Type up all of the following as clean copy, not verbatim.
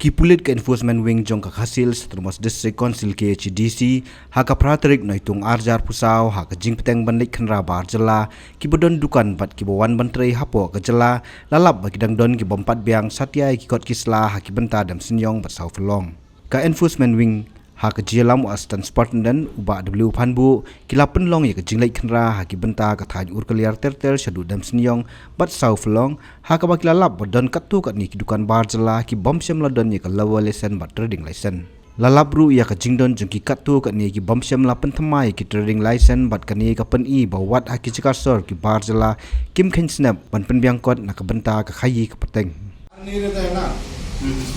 Kipulit ka enforcement wing jong kakhasil sa Termos District Council KHDC haka praterik noitung arjar pusau haka jing peteng bandit khenra bar jela kibodon dukan bat kibawan bantrei hapo ka jela lalap bagi dangdon kibompat biang satyai kikot kisla haki benta dam senyong bat sau felong ka enforcement wing haka jialam as transportan uba w phanbu kilapen long ya jinglai khenra haki benta ka thaj ur kaliar tertel shadu dam senyong bat sau felong haka bakilalap bodon katu kat ni kidukan bar jela ki bomsem ladon ya ka lawa lesen bat trading license lalap ru ya ka jingdon jengki katu kat ni ki bomsem lapen thamai ki trading license bat kani ka pen i bawat haki chikasor ki bar jela kim khen snap ban pen biang kot na ka benta ka khayi ka pateng नहीं रहता है ना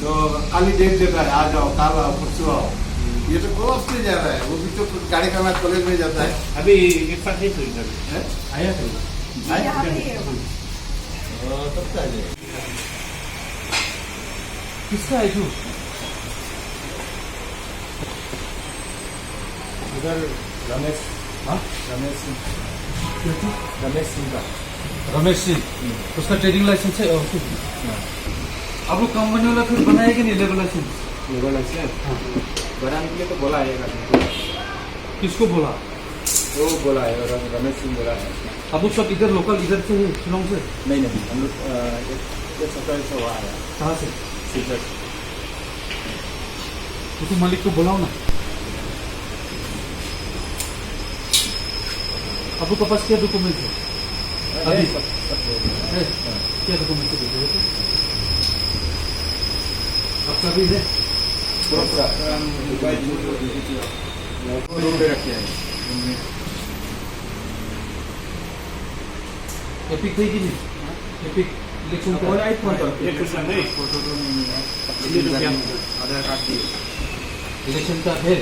तो खाली date देता है आ जाओ कल आओ परसों आओ ये तो क्रॉस से जा रहा है वो भी तो गाड़ी का कॉलेज में जाता है अभी एक साथ ही सुई कर आया था तब का है किसका है तू उधर रमेश हाँ रमेश सिंह का रमेश सिंह उसका ट्रेडिंग लाइसेंस है और आप लोग कंपनी वाला फिर बनाया कि नहीं लेबर लाइसेंस बनाने के लिए तो बोला है किसको बोला वो बोला है रमेश सिंह बोला है आप लोग सब इधर लोकल इधर से है शिलोंग से नहीं हम लोग एक सप्ताह से वहाँ आया कहाँ से सीकर तो मालिक को बुलाओ ना आप लोग के पास क्या डॉक्यूमेंट है अभी क्या डॉक्यूमेंट है आपका भी है एपिक थे कि नहीं एपिक इलेक्शन का आधार कार्ड दिए इलेक्शन का है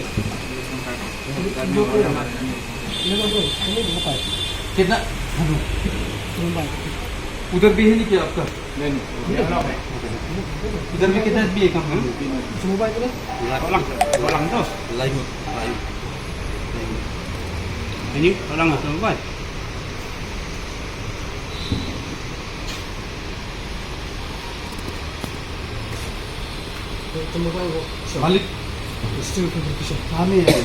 कितना उधर भी है नहीं क्या आपका नहीं इधर भी कितना भी है कम mobile orang tu lain ini orang atau apa मालिक कहाँ में है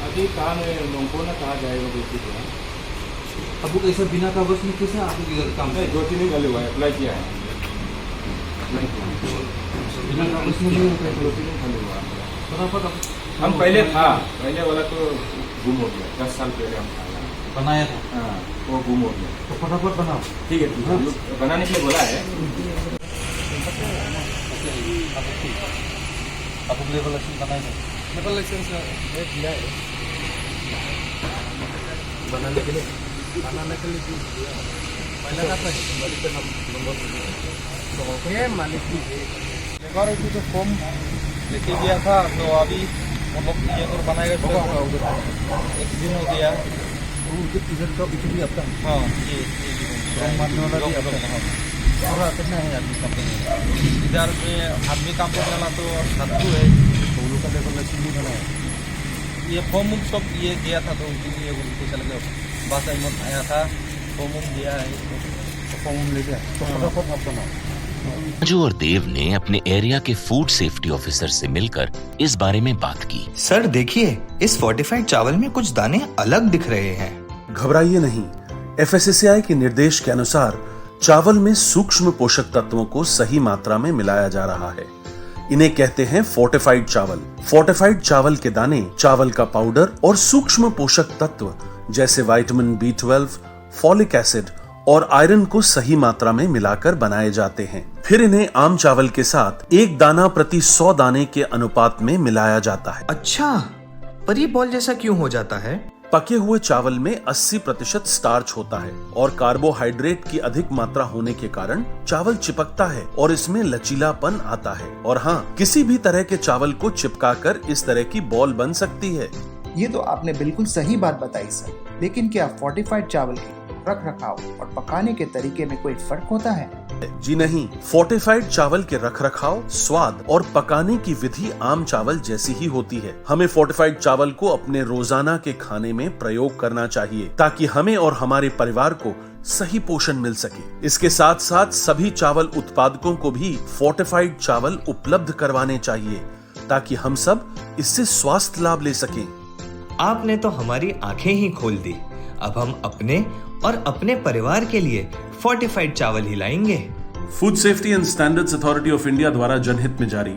अभी कहाँ में लोगों ने कहा जाएगा बेटी को अब वो कैसे बिना कागज में कैसे आप इधर काम नहीं 2-3 दिन पहले हुआ है अप्लाई किया है बिना कागज में नहीं होता है 2-3 दिन पहले हुआ फटाफट हम पहले वाला तो गुम हो गया 10 साल पहले हम बनाया था हाँ वो गुम हो गया तो फटाफट बनाओ ठीक है बनाने के लिए बोला है आप लेबर लाइसेंस बनाए थे लेबर लाइसेंस दिया है बनाने के लिए दिया पहले का मालिक का नंबर तो ये मालिक की लेबर की जो फॉर्म लेके गया था तो अभी हम लोग ये तो बनाएगा एक दिन हो गया उनके टिकट का बिक्री भी आता है हाँ ये मानने वाला भी आता है पूरा कितना है आदमी कंपनी इधर में आदमी काम करने वाला तो साधु है तो लोग का लेबर लाइसेंस नहीं बना है ये फॉर्म सब ये गया था तो ये उनको चल गया बस आया था फॉर्म दिया है तो फॉर्म ले गया तो फटाफट आप बनाओ राजू और देव ने अपने एरिया के फूड सेफ्टी ऑफिसर से मिलकर इस बारे में बात की। सर देखिए, इस फोर्टिफाइड चावल में कुछ दाने अलग दिख रहे हैं। घबराइए नहीं, FSSAI के निर्देश के अनुसार चावल में सूक्ष्म पोषक तत्वों को सही मात्रा में मिलाया जा रहा है। इन्हें कहते हैं फोर्टिफाइड चावल। फोर्टिफाइड चावल के दाने चावल का पाउडर और सूक्ष्म पोषक तत्व जैसे विटामिन B12, फॉलिक एसिड और आयरन को सही मात्रा में मिलाकर बनाए जाते हैं। फिर इन्हें आम चावल के साथ 1 दाना प्रति 100 दाने के अनुपात में मिलाया जाता है। अच्छा, पर ये बॉल जैसा क्यों हो जाता है? पके हुए चावल में 80% स्टार्च होता है और कार्बोहाइड्रेट की अधिक मात्रा होने के कारण चावल चिपकता है और इसमें लचीलापन आता है। और हाँ, किसी भी तरह के चावल को चिपकाकर इस तरह की बॉल बन सकती है। ये तो आपने बिल्कुल सही बात बताई सर, लेकिन क्या फोर्टिफाइड चावल के रख रखाव और पकाने के तरीके में कोई फर्क होता है? जी नहीं, फोर्टिफाइड चावल के रखरखाव, स्वाद और पकाने की विधि आम चावल जैसी ही होती है। हमें फोर्टिफाइड चावल को अपने रोजाना के खाने में प्रयोग करना चाहिए ताकि हमें और हमारे परिवार को सही पोषण मिल सके। इसके साथ साथ सभी चावल उत्पादकों को भी फोर्टिफाइड चावल उपलब्ध करवाने चाहिए ताकि हम सब इससे स्वास्थ्य लाभ ले सकें। आपने तो हमारी आंखें ही खोल दी। अब हम अपने और अपने परिवार के लिए फोर्टिफाइड चावल ही लाएंगे। Food safety and standards authority of India द्वारा जनहित में जारी।